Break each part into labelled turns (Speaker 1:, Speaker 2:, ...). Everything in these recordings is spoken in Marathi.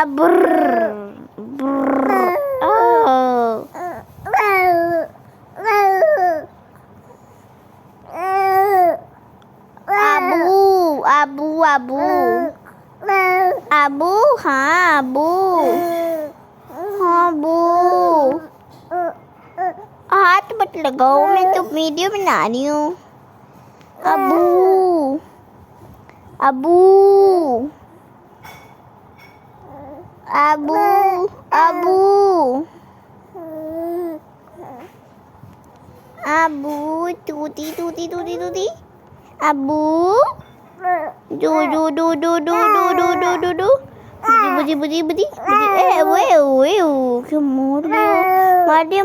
Speaker 1: Brr. Brr. Oh. Abu. Abu, हाँ अबू, हाँ अबू। हाथ मत लगाओ, मैं तो वीडियो बना रही हूँ। अबू, अबू, अबू, अबू, अबू, तूती तूती तूती तूती, अबू, do बुझी बुझी बुझी बुझी ए क्यों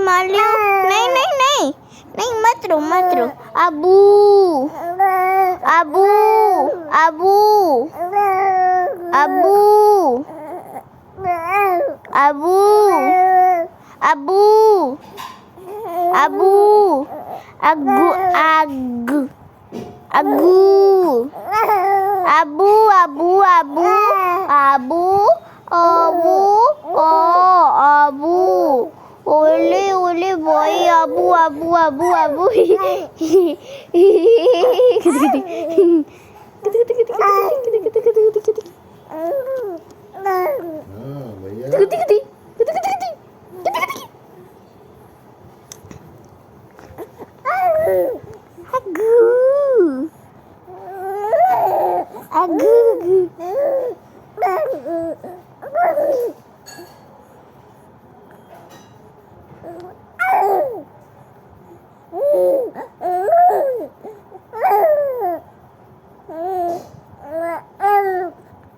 Speaker 1: मार दियो नहीं नहीं नहीं नहीं मत रो अबू अबू अबू अबू अबू अबू अबू अगू अगू अबू अबू अबू अबू अबू अबू ओले ओले बॉय अबू अबू अबू अबू